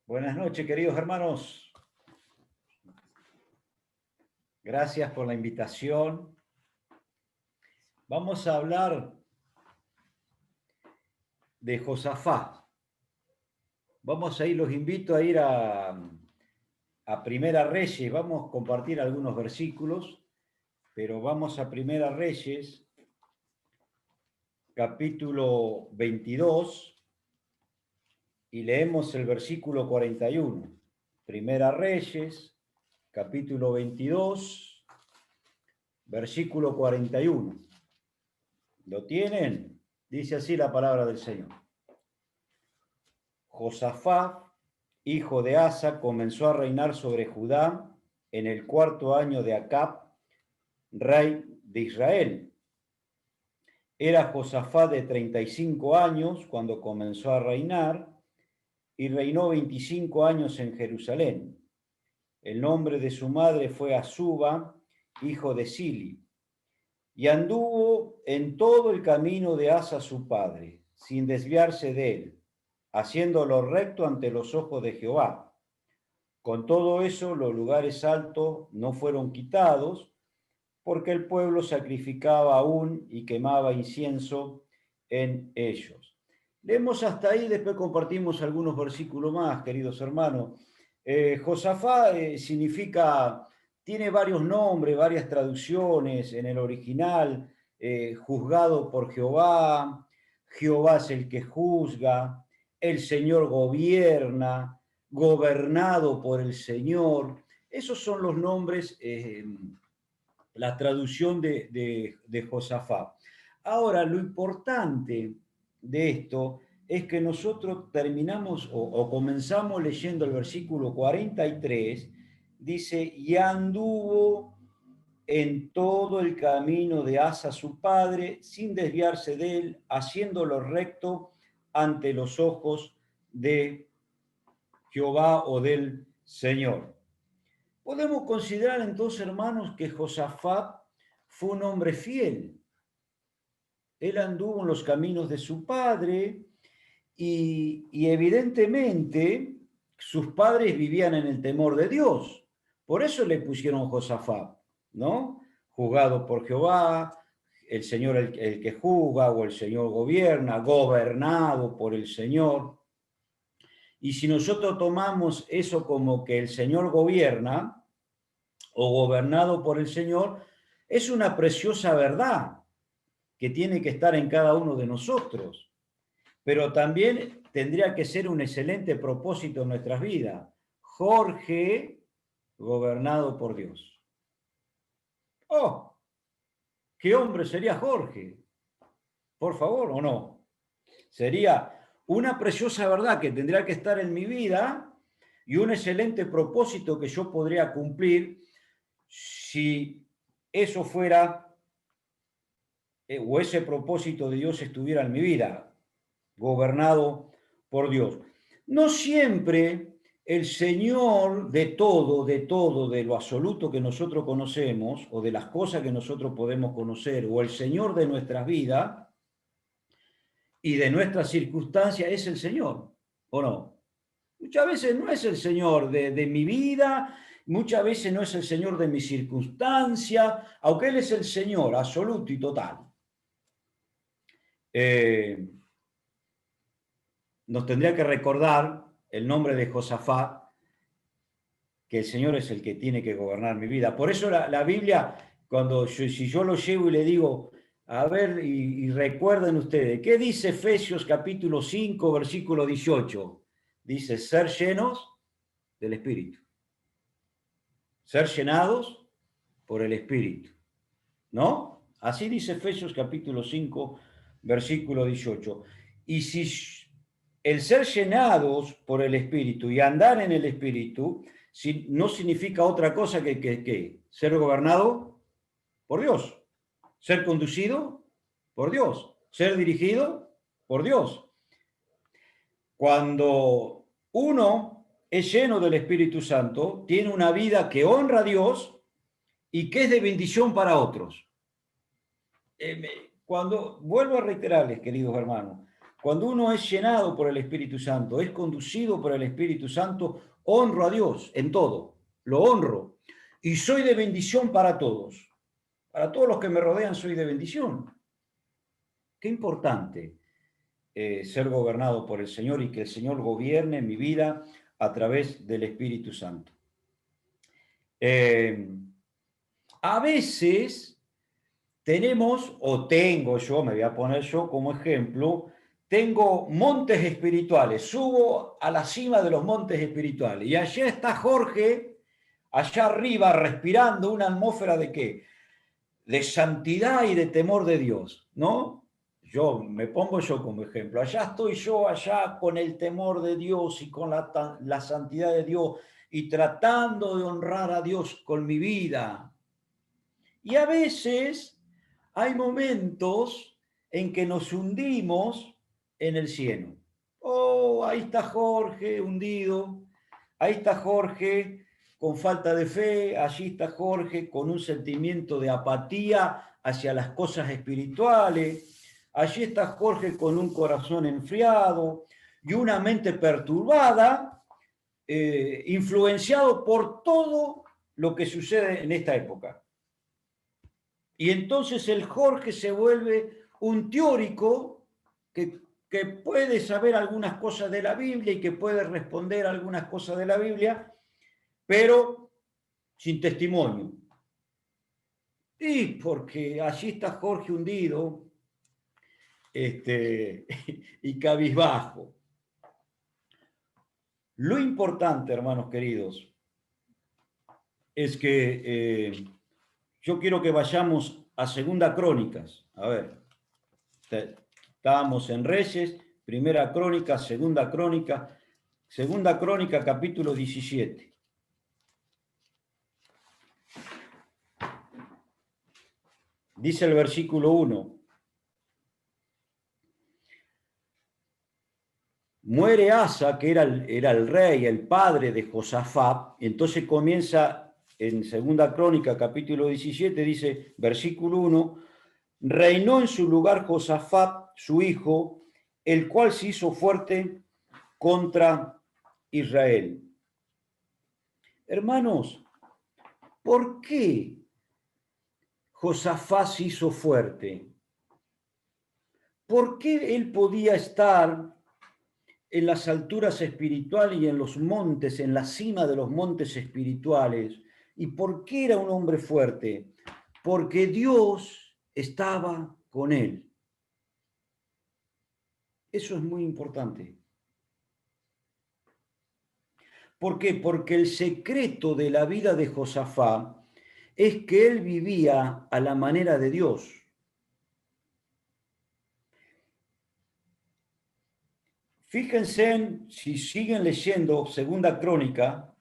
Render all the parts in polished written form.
Buenas noches, queridos hermanos. Gracias por la invitación. Vamos a hablar de Josafat. Los invito a ir a Primera Reyes. Vamos a compartir algunos versículos, pero vamos a Primera Reyes, capítulo 22, y leemos el versículo 41. Primera Reyes, capítulo 22, versículo 41. ¿Lo tienen? Dice así la palabra del Señor. Josafat, hijo de Asa, comenzó a reinar sobre Judá en el 4º año de Acab, rey de Israel. Era Josafat de 35 años cuando comenzó a reinar y reinó 25 años en Jerusalén. El nombre de su madre fue Azuba, hijo de Sili, y anduvo en todo el camino de Asa su padre, sin desviarse de él, haciendo lo recto ante los ojos de Jehová. Con todo eso, los lugares altos no fueron quitados, porque el pueblo sacrificaba aún y quemaba incienso en ellos. Leemos hasta ahí, después compartimos algunos versículos más, queridos hermanos. Josafat significa, tiene varios nombres, varias traducciones en el original. Juzgado por Jehová, Jehová es el que juzga, el Señor gobierna, gobernado por el Señor. Esos son los nombres, la traducción de Josafat. Ahora, lo importante de esto es que nosotros terminamos o comenzamos leyendo el versículo 43, dice, y anduvo en todo el camino de Asa su padre, sin desviarse de él, haciendo lo recto ante los ojos de Jehová o del Señor. Podemos considerar entonces, hermanos, que Josafat fue un hombre fiel. Él anduvo en los caminos de su padre y evidentemente sus padres vivían en el temor de Dios. Por eso le pusieron Josafat, ¿no? Juzgado por Jehová, el Señor el que juzga o el Señor gobierna, gobernado por el Señor. Y si nosotros tomamos eso como que el Señor gobierna o gobernado por el Señor, es una preciosa verdad que tiene que estar en cada uno de nosotros, pero también tendría que ser un excelente propósito en nuestras vidas. Jorge, gobernado por Dios. ¡Oh! ¿Qué hombre sería Jorge? Por favor, ¿o no? Sería una preciosa verdad que tendría que estar en mi vida y un excelente propósito que yo podría cumplir si eso fuera o ese propósito de Dios estuviera en mi vida, gobernado por Dios. No siempre el Señor de todo, de lo absoluto que nosotros conocemos, o de las cosas que nosotros podemos conocer, o el Señor de nuestras vidas y de nuestras circunstancias es el Señor, ¿o no? Muchas veces no es el Señor de mi vida, muchas veces no es el Señor de mi circunstancia, aunque Él es el Señor absoluto y total. Nos tendría que recordar el nombre de Josafat, que el Señor es el que tiene que gobernar mi vida. Por eso la Biblia, si yo lo llevo y le digo, a ver, y recuerden ustedes, ¿qué dice Efesios capítulo 5, versículo 18? Dice, ser llenos del Espíritu. Ser llenados por el Espíritu. ¿No? Así dice Efesios capítulo 5, versículo 18. Y si el ser llenados por el Espíritu y andar en el Espíritu no significa otra cosa que ser gobernado por Dios, ser conducido por Dios, ser dirigido por Dios. Cuando uno es lleno del Espíritu Santo, tiene una vida que honra a Dios y que es de bendición para otros. Cuando vuelvo a reiterarles, queridos hermanos, Cuando uno es llenado por el Espíritu Santo, es conducido por el Espíritu Santo, honro a Dios en todo, lo honro. Y soy de bendición para todos. Para todos los que me rodean soy de bendición. Qué importante ser gobernado por el Señor y que el Señor gobierne mi vida a través del Espíritu Santo. A veces tenemos, o tengo yo, me voy a poner yo como ejemplo, tengo montes espirituales, subo a la cima de los montes espirituales y allá está Jorge, allá arriba, respirando una atmósfera de ¿qué? De santidad y de temor de Dios, ¿no? Yo me pongo yo como ejemplo, allá estoy yo, allá con el temor de Dios y con la santidad de Dios y tratando de honrar a Dios con mi vida. Y a veces hay momentos en que nos hundimos en el cieno. Oh, ahí está Jorge hundido, ahí está Jorge con falta de fe, allí está Jorge con un sentimiento de apatía hacia las cosas espirituales, allí está Jorge con un corazón enfriado y una mente perturbada, influenciado por todo lo que sucede en esta época. Y entonces el Jorge se vuelve un teórico que puede saber algunas cosas de la Biblia y que puede responder algunas cosas de la Biblia, pero sin testimonio. Y porque allí está Jorge hundido y cabizbajo. Lo importante, hermanos queridos, es que yo quiero que vayamos a Segunda Crónicas. A ver, estábamos en Reyes, Primera Crónica, Segunda Crónica, capítulo 17. Dice el versículo 1. Muere Asa, que era el rey, el padre de Josafat, y entonces comienza en Segunda Crónica, capítulo 17, dice, versículo 1, reinó en su lugar Josafat, su hijo, el cual se hizo fuerte contra Israel. Hermanos, ¿por qué Josafat se hizo fuerte? ¿Por qué él podía estar en las alturas espirituales y en los montes, en la cima de los montes espirituales? ¿Y por qué era un hombre fuerte? Porque Dios estaba con él. Eso es muy importante. ¿Por qué? Porque el secreto de la vida de Josafat es que él vivía a la manera de Dios. Fíjense, si siguen leyendo Segunda Crónica,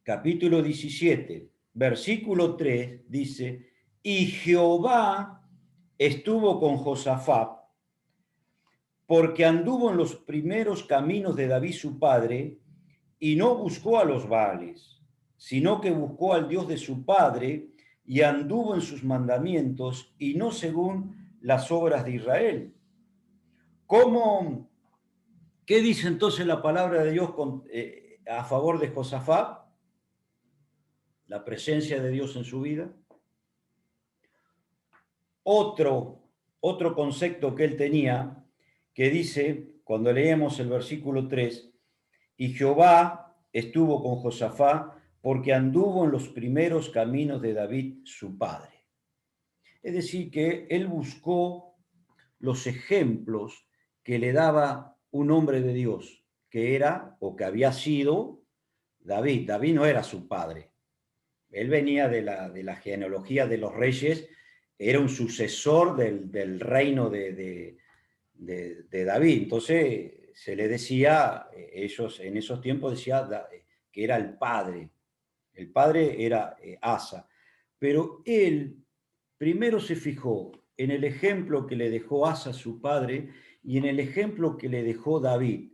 capítulo 17, versículo 3, dice, y Jehová estuvo con Josafat, porque anduvo en los primeros caminos de David su padre, y no buscó a los Baales, sino que buscó al Dios de su padre, y anduvo en sus mandamientos, y no según las obras de Israel. ¿Qué dice entonces la palabra de Dios a favor de Josafat? La presencia de Dios en su vida. Otro concepto que él tenía, que dice, cuando leemos el versículo 3, y Jehová estuvo con Josafat porque anduvo en los primeros caminos de David, su padre. Es decir, que él buscó los ejemplos que le daba un hombre de Dios, que era o que había sido David. David no era su padre. Él venía de la genealogía de los reyes, era un sucesor del reino de David. Entonces se le decía, ellos en esos tiempos decían que era el padre. El padre era Asa. Pero él primero se fijó en el ejemplo que le dejó Asa, su padre, y en el ejemplo que le dejó David.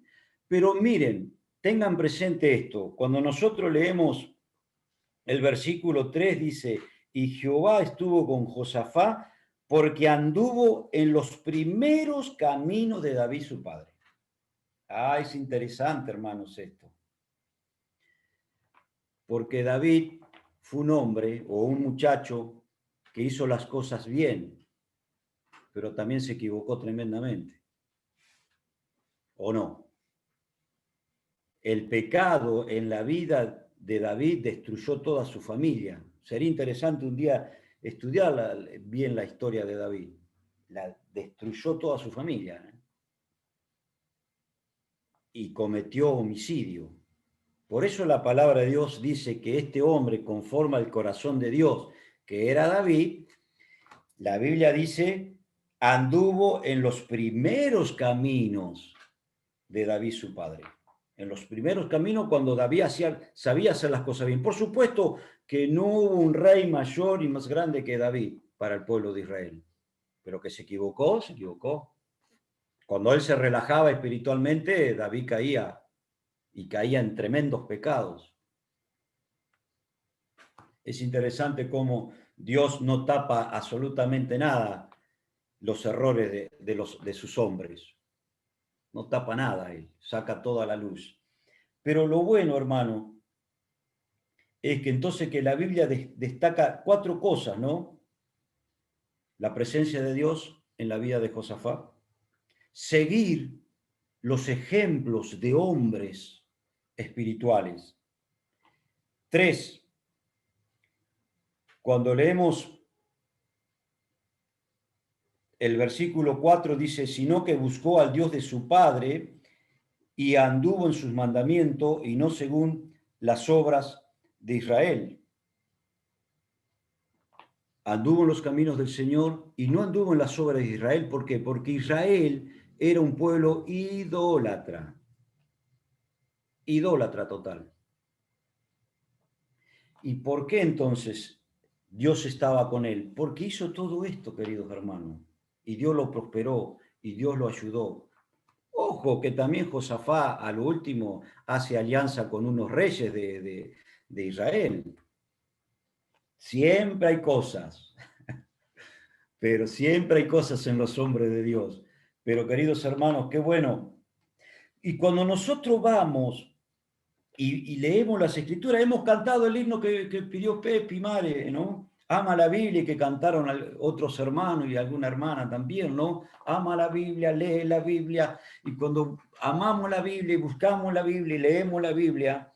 Pero miren, tengan presente esto, cuando nosotros leemos el versículo 3 dice, y Jehová estuvo con Josafat porque anduvo en los primeros caminos de David su padre. Ah, es interesante, hermanos, esto. Porque David fue un hombre o un muchacho que hizo las cosas bien, pero también se equivocó tremendamente. ¿O no? El pecado en la vida de David destruyó toda su familia. Sería interesante un día estudiar bien la historia de David. La destruyó toda su familia, ¿eh? Y cometió homicidio. Por eso la palabra de Dios dice que este hombre, conforme al corazón de Dios, que era David, la Biblia dice, anduvo en los primeros caminos de David su padre. En los primeros caminos cuando David sabía hacer las cosas bien. Por supuesto que no hubo un rey mayor y más grande que David para el pueblo de Israel, pero que se equivocó, se equivocó. Cuando él se relajaba espiritualmente, David caía y caía en tremendos pecados. Es interesante cómo Dios no tapa absolutamente nada los errores de sus hombres. No tapa nada él, saca toda la luz. Pero lo bueno, hermano, es que entonces que la Biblia destaca 4 cosas, ¿no? La presencia de Dios en la vida de Josafat, seguir los ejemplos de hombres espirituales. 3, cuando leemos el versículo 4 dice, sino que buscó al Dios de su padre y anduvo en sus mandamientos y no según las obras de Israel. Anduvo en los caminos del Señor y no anduvo en las obras de Israel. ¿Por qué? Porque Israel era un pueblo idólatra. Idólatra total. ¿Y por qué entonces Dios estaba con él? Porque hizo todo esto, queridos hermanos. Y Dios lo prosperó y Dios lo ayudó. Ojo, que también Josafat a lo último hace alianza con unos reyes de Israel. Siempre hay cosas, pero siempre hay cosas en los hombres de Dios. Pero queridos hermanos, qué bueno. Y cuando nosotros vamos y leemos las escrituras, hemos cantado el himno que pidió Pepe y Mare, ¿no? Ama la Biblia, que cantaron otros hermanos y alguna hermana también, ¿no? Ama la Biblia, lee la Biblia. Y cuando amamos la Biblia y buscamos la Biblia y leemos la Biblia,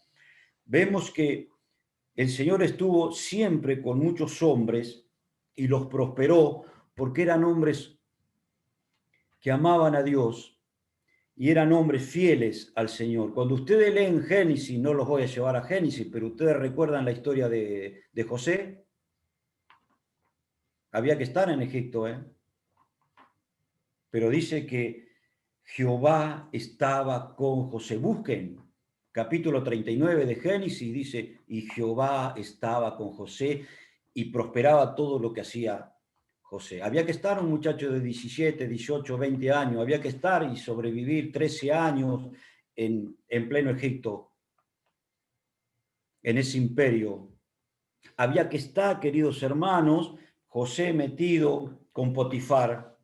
vemos que el Señor estuvo siempre con muchos hombres y los prosperó porque eran hombres que amaban a Dios y eran hombres fieles al Señor. Cuando ustedes leen Génesis, no los voy a llevar a Génesis, pero ustedes recuerdan la historia de José. Había que estar en Egipto, ¿eh? Pero dice que Jehová estaba con José. Busquen capítulo 39 de Génesis, dice, y Jehová estaba con José y prosperaba todo lo que hacía José. Había que estar un muchacho de 17, 18, 20 años, había que estar y sobrevivir 13 años en pleno Egipto, en ese imperio. Había que estar, queridos hermanos, José metido con Potifar.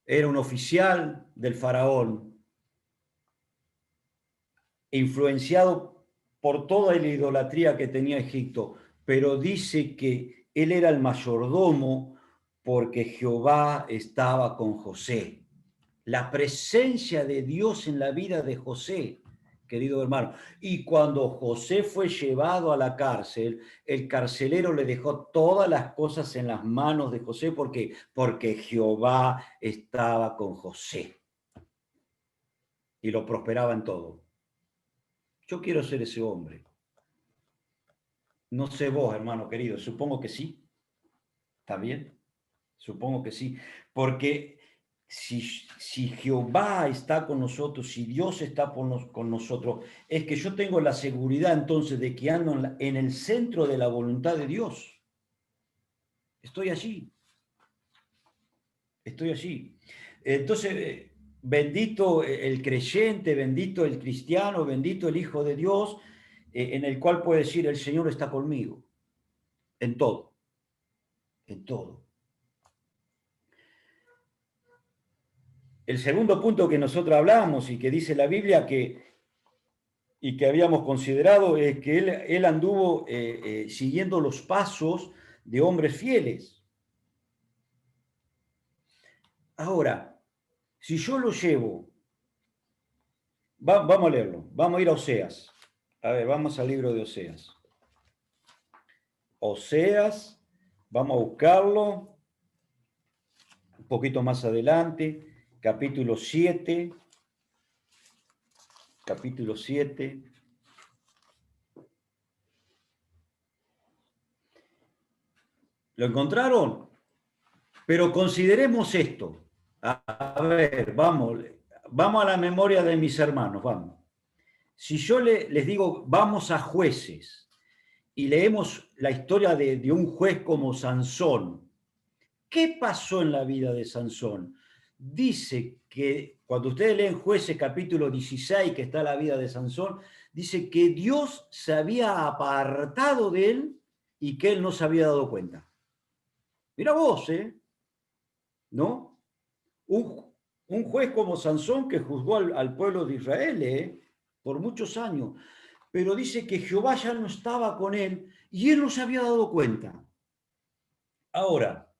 Era un oficial del faraón, influenciado por toda la idolatría que tenía Egipto, pero dice que él era el mayordomo porque Jehová estaba con José. La presencia de Dios en la vida de José, querido hermano. Y cuando José fue llevado a la cárcel, el carcelero le dejó todas las cosas en las manos de José porque Jehová estaba con José y lo prosperaba en todo. Yo quiero ser ese hombre. No sé vos, hermano querido, supongo que sí. ¿Está bien? Supongo que sí. Porque si Jehová está con nosotros, si Dios está con nosotros, es que yo tengo la seguridad entonces de que ando en el centro de la voluntad de Dios. Estoy allí. Estoy allí. Entonces, bendito el creyente, bendito el cristiano, bendito el Hijo de Dios, en el cual puede decir, el Señor está conmigo, en todo. en todo. El segundo punto que nosotros hablamos y que dice la Biblia y que habíamos considerado es que él anduvo siguiendo los pasos de hombres fieles. Ahora, si yo lo llevo, vamos a leerlo, vamos a ir a Oseas. A ver, vamos al libro de Oseas. Oseas, vamos a buscarlo un poquito más adelante, capítulo 7. Capítulo 7. ¿Lo encontraron? Pero consideremos esto. A ver, vamos a la memoria de mis hermanos, vamos. Si yo les digo, vamos a Jueces, y leemos la historia de un juez como Sansón, ¿qué pasó en la vida de Sansón? Dice que, cuando ustedes leen Jueces capítulo 16, que está la vida de Sansón, dice que Dios se había apartado de él y que él no se había dado cuenta. Mira vos, ¿no? Un juez como Sansón que juzgó al pueblo de Israel, por muchos años, pero dice que Jehová ya no estaba con él y él no se había dado cuenta. Ahora,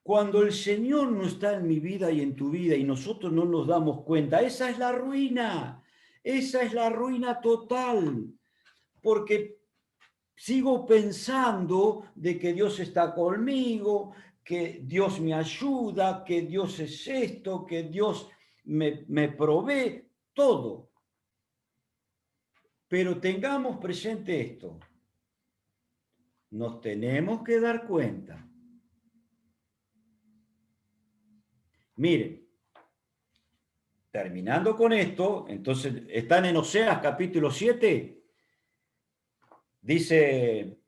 cuando el Señor no está en mi vida y en tu vida y nosotros no nos damos cuenta, esa es la ruina total, porque sigo pensando de que Dios está conmigo, que Dios me ayuda, que Dios es esto, que Dios me provee, todo. Pero tengamos presente esto, nos tenemos que dar cuenta. Miren, terminando con esto, entonces están en Oseas capítulo 7, dice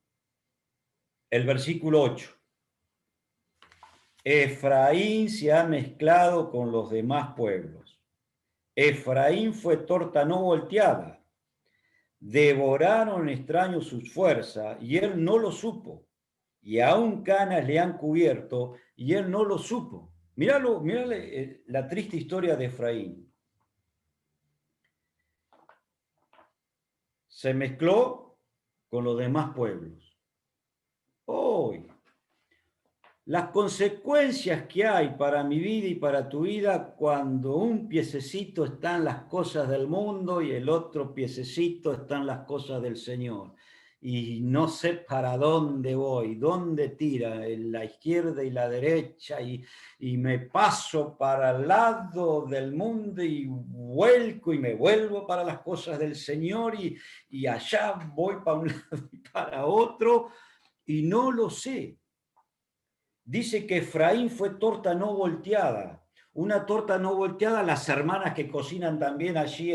el versículo 8. Efraín se ha mezclado con los demás pueblos. Efraín fue torta no volteada. Devoraron extraños sus fuerzas y él no lo supo. Y aún canas le han cubierto y él no lo supo. Mírale la triste historia de Efraín. Se mezcló con los demás pueblos. Hoy, las consecuencias que hay para mi vida y para tu vida cuando un piececito está en las cosas del mundo y el otro piececito está en las cosas del Señor. Y no sé para dónde voy, dónde tira, en la izquierda y la derecha, y me paso para el lado del mundo y vuelco y me vuelvo para las cosas del Señor y allá voy para un lado y para otro y no lo sé. Dice que Efraín fue torta no volteada. Una torta no volteada, las hermanas que cocinan también allí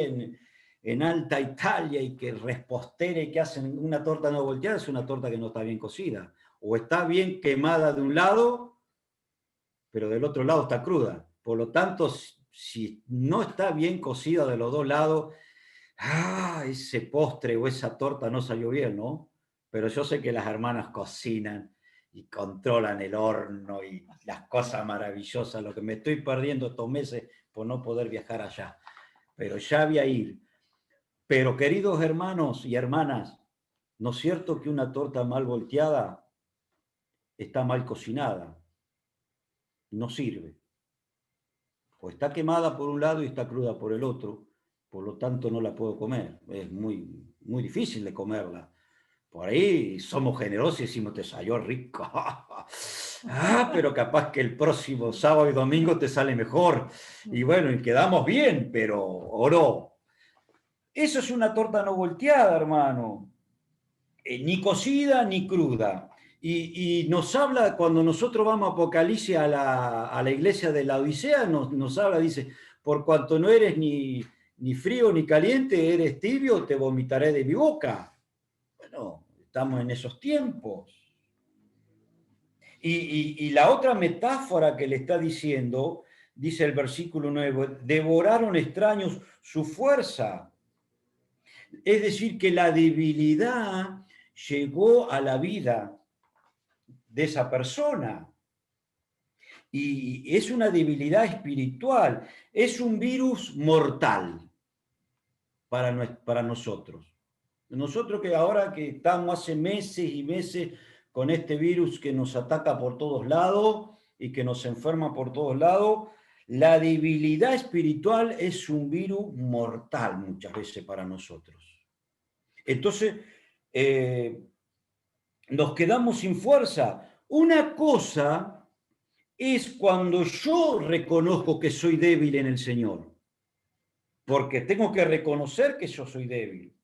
en Alta Italia y que repostera y que hacen una torta no volteada, es una torta que no está bien cocida. O está bien quemada de un lado, pero del otro lado está cruda. Por lo tanto, si no está bien cocida de los dos lados, ese postre o esa torta no salió bien, ¿no? Pero yo sé que las hermanas cocinan y controlan el horno y las cosas maravillosas, lo que me estoy perdiendo estos meses por no poder viajar allá. Pero ya voy a ir. Pero queridos hermanos y hermanas, ¿no es cierto que una torta mal volteada está mal cocinada? No sirve. O está quemada por un lado y está cruda por el otro, por lo tanto no la puedo comer. Es muy, muy difícil de comerla. Por ahí somos generosos y decimos, te salió rico. Pero capaz que el próximo sábado y domingo te sale mejor. Y bueno, y quedamos bien, pero oro. Eso es una torta no volteada, hermano. Ni cocida ni cruda. Y nos habla, cuando nosotros vamos a Apocalipsis a la iglesia de la Odisea, nos habla, dice, por cuanto no eres ni frío ni caliente, eres tibio, te vomitaré de mi boca. Bueno, estamos en esos tiempos. Y la otra metáfora que le está diciendo, dice el versículo 9, devoraron extraños su fuerza. Es decir, que la debilidad llegó a la vida de esa persona. Y es una debilidad espiritual, es un virus mortal para nosotros. Nosotros que ahora que estamos hace meses y meses con este virus que nos ataca por todos lados y que nos enferma por todos lados, la debilidad espiritual es un virus mortal muchas veces para nosotros. Entonces, nos quedamos sin fuerza. Una cosa es cuando yo reconozco que soy débil en el Señor, porque tengo que reconocer que yo soy débil.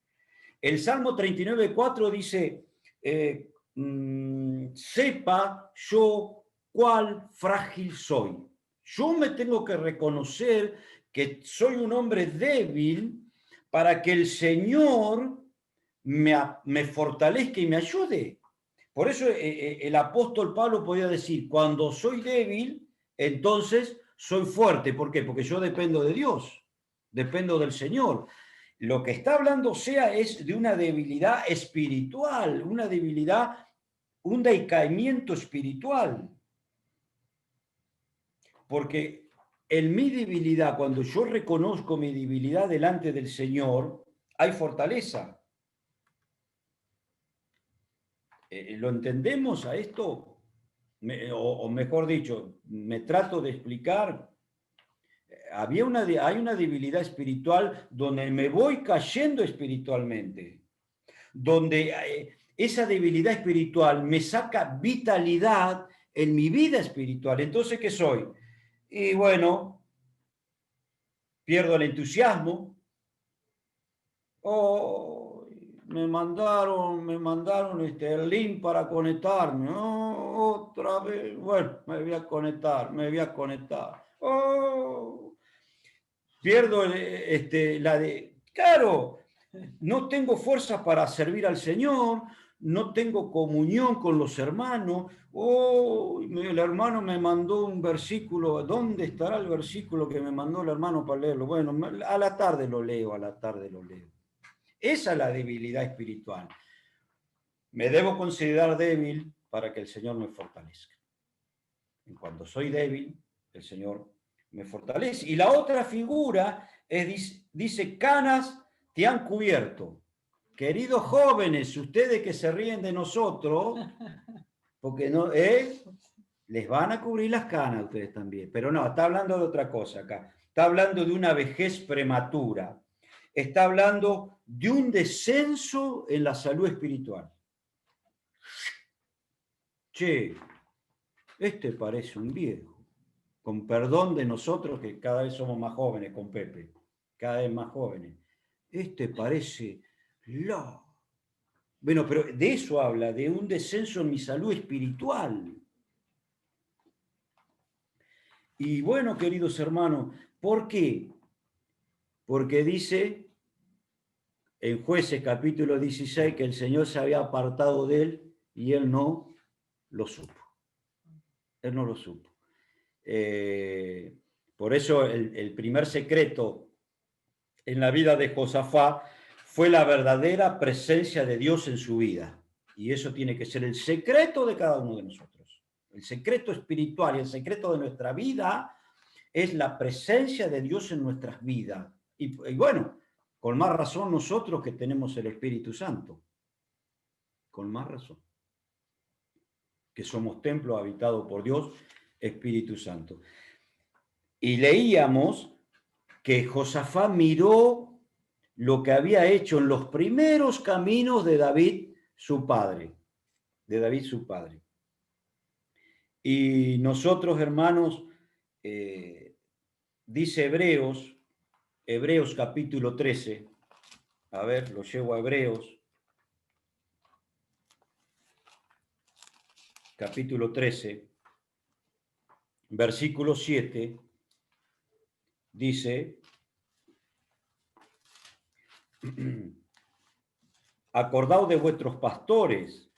El Salmo 39:4 dice, sepa yo cuál frágil soy. Yo me tengo que reconocer que soy un hombre débil para que el Señor me fortalezca y me ayude. Por eso el apóstol Pablo podía decir, cuando soy débil, entonces soy fuerte. ¿Por qué? Porque yo dependo de Dios, dependo del Señor. Lo que está hablando Sea es de una debilidad espiritual, una debilidad, un decaimiento espiritual. Porque en mi debilidad, cuando yo reconozco mi debilidad delante del Señor, hay fortaleza. ¿Lo entendemos a esto? O mejor dicho, me trato de explicar. Hay una debilidad espiritual donde me voy cayendo espiritualmente, donde esa debilidad espiritual me saca vitalidad en mi vida espiritual. Entonces, ¿qué soy? Y bueno, pierdo el entusiasmo. Oh, me mandaron el link para conectarme. Oh, otra vez. Bueno, me voy a conectar. Oh, pierdo claro, no tengo fuerzas para servir al Señor, no tengo comunión con los hermanos. Oh, el hermano me mandó un versículo. ¿Dónde estará el versículo que me mandó el hermano para leerlo? Bueno, a la tarde lo leo, a la tarde lo leo. Esa es la debilidad espiritual. Me debo considerar débil para que el Señor me fortalezca. Y cuando soy débil, el Señor me fortalece. Y la otra figura dice, canas te han cubierto. Queridos jóvenes, ustedes que se ríen de nosotros, porque no, les van a cubrir las canas a ustedes también. Pero no, está hablando de otra cosa acá. Está hablando de una vejez prematura. Está hablando de un descenso en la salud espiritual. Che, este parece un viejo. Con perdón de nosotros, que cada vez somos más jóvenes con Pepe, cada vez más jóvenes. Este parece la. Bueno, pero de eso habla, de un descenso en mi salud espiritual. Y bueno, queridos hermanos, ¿por qué? Porque dice en Jueces capítulo 16 que el Señor se había apartado de él y él no lo supo. Él no lo supo. Por eso el primer secreto en la vida de Josafat fue la verdadera presencia de Dios en su vida. Y eso tiene que ser el secreto de cada uno de nosotros. El secreto espiritual y el secreto de nuestra vida es la presencia de Dios en nuestras vidas. Y bueno, con más razón nosotros que tenemos el Espíritu Santo. Con más razón. Que somos templo habitado por Dios, Espíritu Santo. Y leíamos que Josafat miró lo que había hecho en los primeros caminos de David, su padre. De David, su padre. Y nosotros, hermanos, dice Hebreos capítulo 13. A ver, lo llevo a Hebreos. Capítulo 13, versículo 7, dice, acordaos de vuestros pastores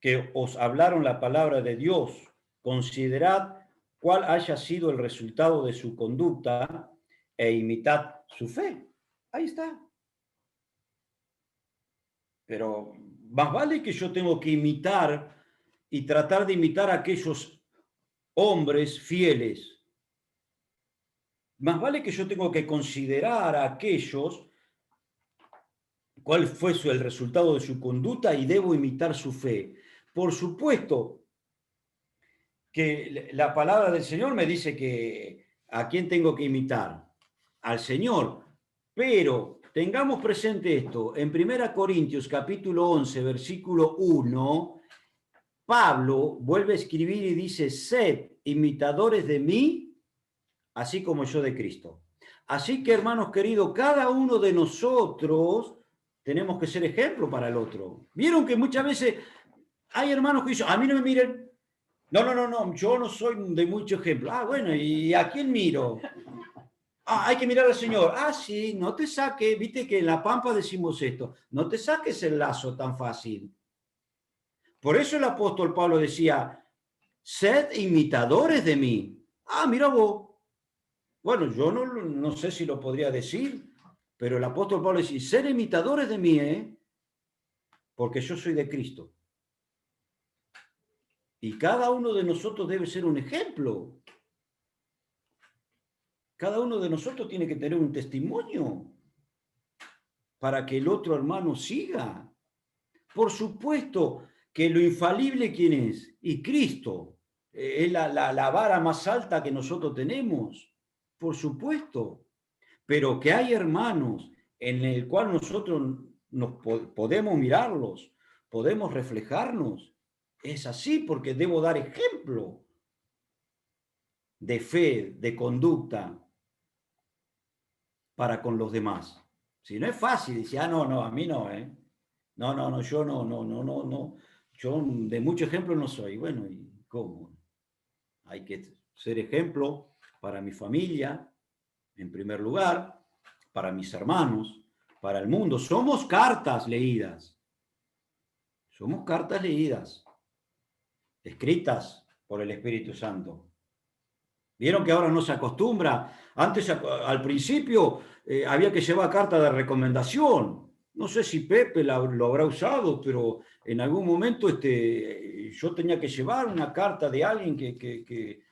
que os hablaron la palabra de Dios, considerad cuál haya sido el resultado de su conducta e imitad su fe. Ahí está. Pero más vale que yo tengo que imitar y tratar de imitar a aquellos hombres fieles. Más vale que yo tengo que considerar a aquellos cuál fue el resultado de su conducta y debo imitar su fe. Por supuesto que la palabra del Señor me dice que a quién tengo que imitar, al Señor, pero tengamos presente esto, en 1 Corintios capítulo 11, versículo 1, Pablo vuelve a escribir y dice, sed imitadores de mí, así como yo de Cristo. Así que, hermanos queridos, cada uno de nosotros tenemos que ser ejemplo para el otro. Vieron que muchas veces hay hermanos que dicen, a mí no me miren. No, yo no soy de mucho ejemplo. Ah, bueno, ¿y a quién miro? Ah, hay que mirar al Señor. Ah, sí, no te saques, viste que en La Pampa decimos esto, no te saques el lazo tan fácil. Por eso el apóstol Pablo decía, sed imitadores de mí. Ah, mira vos. Bueno, yo no sé si lo podría decir, pero el apóstol Pablo decía, sed imitadores de mí, porque yo soy de Cristo. Y cada uno de nosotros debe ser un ejemplo. Cada uno de nosotros tiene que tener un testimonio para que el otro hermano siga. Por supuesto que lo infalible, ¿quién es? Y Cristo. Es la vara más alta que nosotros tenemos. Por supuesto. Pero que hay hermanos en el cual nosotros podemos mirarlos, podemos reflejarnos. Es así porque debo dar ejemplo de fe, de conducta para con los demás. Si no es fácil, dice, no, a mí no, ¿eh? No, yo no. Yo de mucho ejemplo no soy. Bueno, ¿y cómo? Hay que ser ejemplo para mi familia, en primer lugar, para mis hermanos, para el mundo. Somos cartas leídas. Somos cartas leídas, escritas por el Espíritu Santo. Vieron que ahora no se acostumbra. Antes, al principio, había que llevar carta de recomendación. No sé si Pepe lo habrá usado, pero en algún momento yo tenía que llevar una carta de alguien que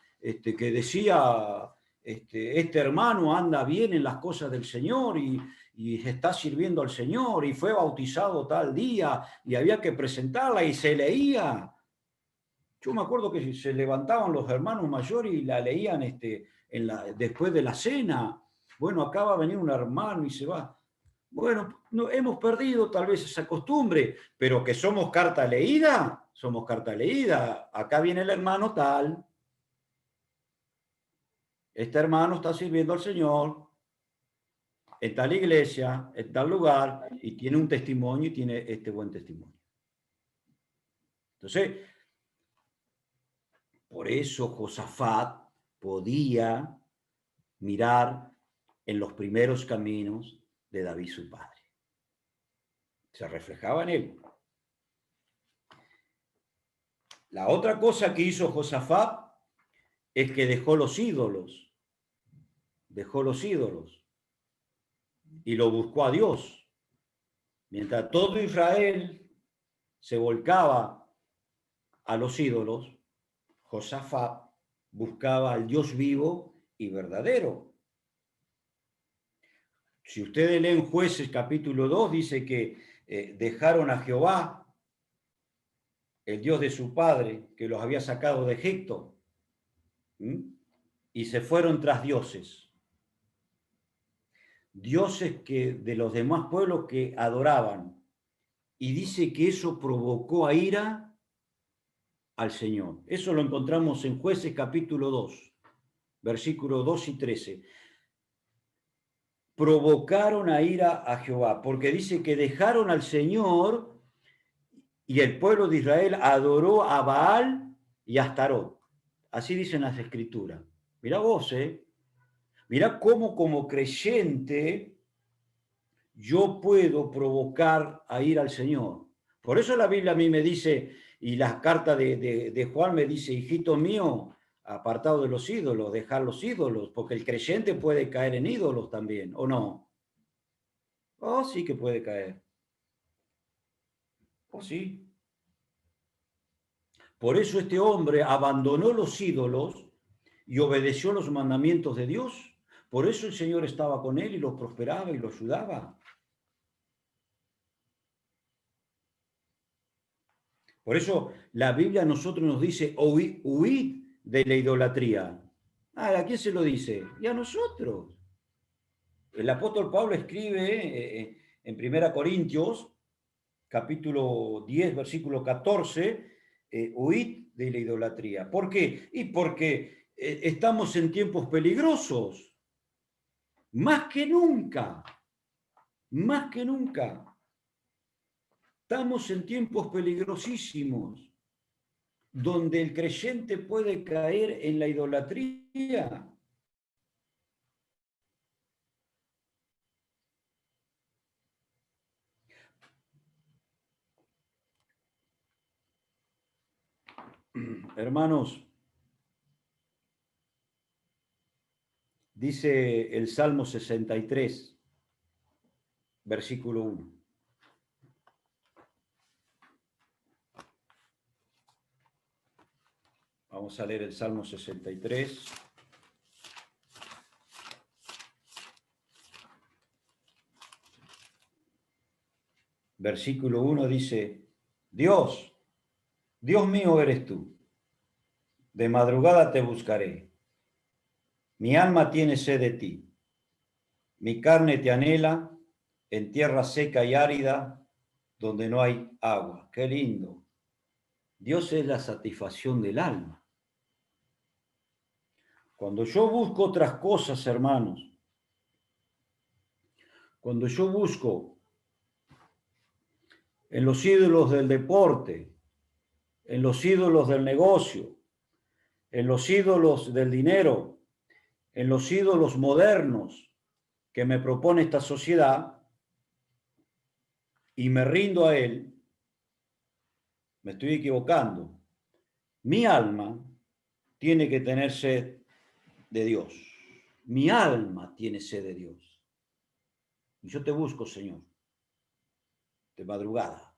decía, este hermano anda bien en las cosas del Señor y está sirviendo al Señor y fue bautizado tal día y había que presentarla y se leía. Yo me acuerdo que se levantaban los hermanos mayores y la leían después de la cena. Bueno, acá va a venir un hermano y se va. Bueno, no, hemos perdido tal vez esa costumbre, pero que somos carta leída, somos carta leída. Acá viene el hermano tal. Este hermano está sirviendo al Señor en tal iglesia, en tal lugar, y tiene un testimonio y tiene este buen testimonio. Entonces, por eso Josafat podía mirar en los primeros caminos de David su padre. Se reflejaba en él. La otra cosa que hizo Josafat es que dejó los ídolos y lo buscó a Dios. Mientras todo Israel se volcaba a los ídolos, Josafat buscaba al Dios vivo y verdadero. Si ustedes leen Jueces capítulo 2, dice que dejaron a Jehová, el Dios de su padre, que los había sacado de Egipto, y se fueron tras dioses. Dioses que de los demás pueblos que adoraban. Y dice que eso provocó a ira al Señor. Eso lo encontramos en Jueces capítulo 2, versículos 2 y 13. Provocaron a ira a Jehová, porque dice que dejaron al Señor y el pueblo de Israel adoró a Baal y a Astarot. Así dicen las escrituras. Mirá vos, mirá cómo como creyente yo puedo provocar a ir al Señor. Por eso la Biblia a mí me dice, y la carta de Juan me dice, hijito mío, apartado de los ídolos, dejar los ídolos, porque el creyente puede caer en ídolos también, ¿o no? Oh, sí que puede caer. Oh, sí. Por eso este hombre abandonó los ídolos y obedeció los mandamientos de Dios. Por eso el Señor estaba con él y lo prosperaba y lo ayudaba. Por eso la Biblia a nosotros nos dice, huid de la idolatría. ¿A quién se lo dice? Y a nosotros. El apóstol Pablo escribe en 1 Corintios, capítulo 10, versículo 14, huid de la idolatría. ¿Por qué? Y porque estamos en tiempos peligrosos, más que nunca, más que nunca. Estamos en tiempos peligrosísimos, donde el creyente puede caer en la idolatría. Hermanos, dice el Salmo 63, versículo 1. Vamos a leer el Salmo 63. Versículo 1 dice, Dios mío eres tú, de madrugada te buscaré. Mi alma tiene sed de ti, mi carne te anhela en tierra seca y árida, donde no hay agua. Qué lindo. Dios es la satisfacción del alma. Cuando yo busco otras cosas, hermanos, cuando yo busco en los ídolos del deporte, en los ídolos del negocio, en los ídolos del dinero, en los ídolos modernos que me propone esta sociedad y me rindo a él, me estoy equivocando. Mi alma tiene que tener sed de Dios. Mi alma tiene sed de Dios. Y yo te busco, Señor. De madrugada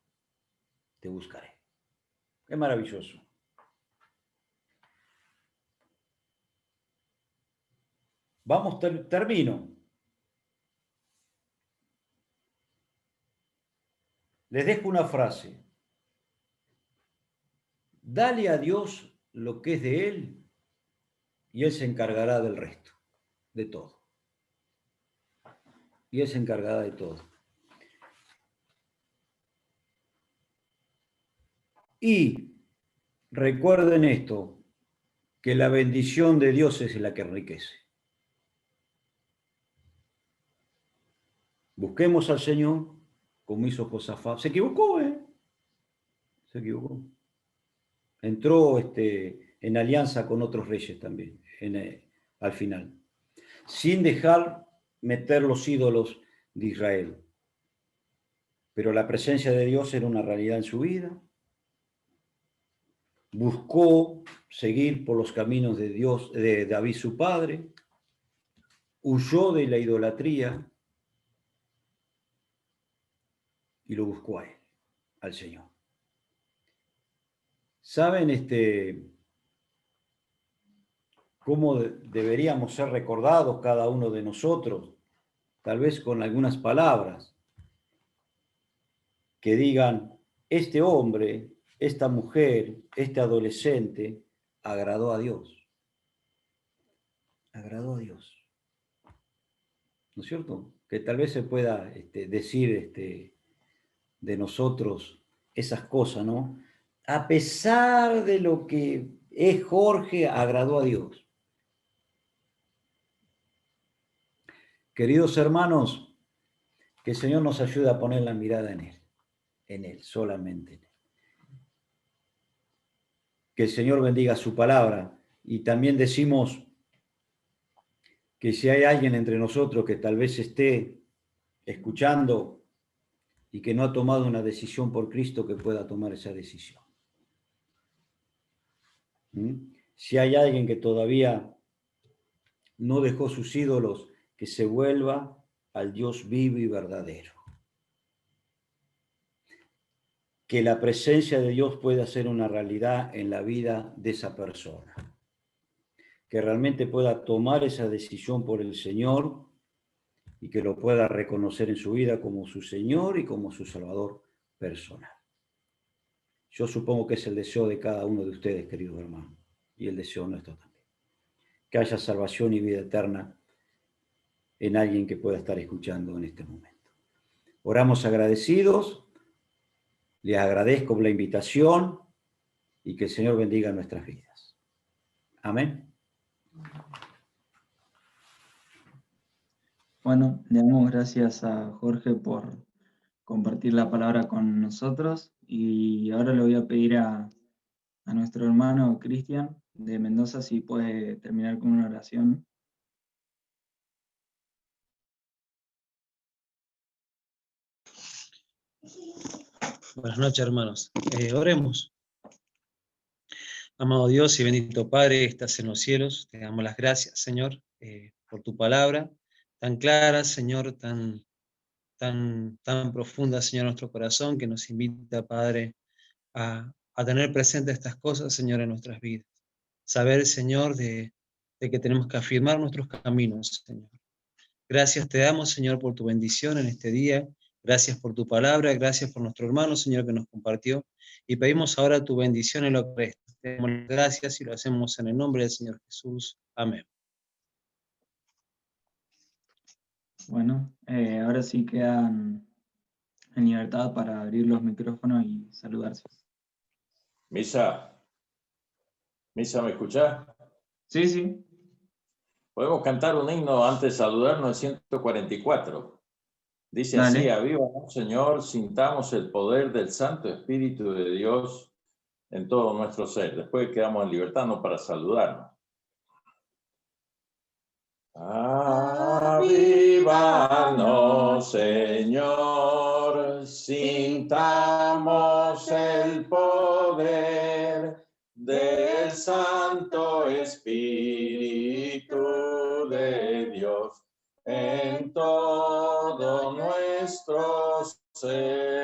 te buscaré. Es maravilloso. Vamos, termino. Les dejo una frase. Dale a Dios lo que es de Él y Él se encargará del resto, de todo. Y Él se encargará de todo. Y recuerden esto, que la bendición de Dios es la que enriquece. Busquemos al Señor como hizo Josafat. Se equivocó, ¿eh? Se equivocó. Entró en alianza con otros reyes también, al final, sin dejar meter los ídolos de Israel. Pero la presencia de Dios era una realidad en su vida. Buscó seguir por los caminos de Dios, de David su padre. Huyó de la idolatría y lo buscó a él, al Señor. ¿Saben cómo deberíamos ser recordados cada uno de nosotros? Tal vez con algunas palabras que digan, este hombre, esta mujer, este adolescente, agradó a Dios. Agradó a Dios. ¿No es cierto? Que tal vez se pueda decir de nosotros esas cosas, ¿no? A pesar de lo que es Jorge, agradó a Dios. Queridos hermanos, que el Señor nos ayude a poner la mirada en Él, solamente en Él. Que el Señor bendiga su palabra. Y también decimos que si hay alguien entre nosotros que tal vez esté escuchando y que no ha tomado una decisión por Cristo, que pueda tomar esa decisión. Si hay alguien que todavía no dejó sus ídolos, que se vuelva al Dios vivo y verdadero. que la presencia de Dios pueda ser una realidad en la vida de esa persona, que realmente pueda tomar esa decisión por el Señor y que lo pueda reconocer en su vida como su Señor y como su Salvador personal. Yo supongo que es el deseo de cada uno de ustedes, queridos hermanos, y el deseo nuestro también. Que haya salvación y vida eterna en alguien que pueda estar escuchando en este momento. Oramos agradecidos, les agradezco la invitación y que el Señor bendiga nuestras vidas. Amén. Bueno, le damos gracias a Jorge por compartir la palabra con nosotros y ahora le voy a pedir a nuestro hermano Cristian de Mendoza si puede terminar con una oración. Buenas noches, hermanos. Oremos. Amado Dios y bendito Padre, estás en los cielos. Te damos las gracias, Señor, por tu palabra tan clara, Señor, tan profunda, Señor, en nuestro corazón, que nos invita, Padre, a tener presente estas cosas, Señor, en nuestras vidas. Saber, Señor, de que tenemos que afirmar nuestros caminos, Señor. Gracias te damos, Señor, por tu bendición en este día. Gracias por tu palabra, gracias por nuestro hermano, Señor, que nos compartió. Y pedimos ahora tu bendición en lo que resta. Te damos las gracias y lo hacemos en el nombre del Señor Jesús. Amén. Bueno, ahora sí quedan en libertad para abrir los micrófonos y saludarse. Misa, ¿me escuchás? Sí, sí. Podemos cantar un himno antes de saludarnos, el 144. Dice Dale. así: avívanos, Señor, sintamos el poder del Santo Espíritu de Dios en todo nuestro ser. Después quedamos en libertad, no, para saludarnos. Avívanos, Señor, sintamos el poder del Santo Espíritu de Dios en todo nuestro ser.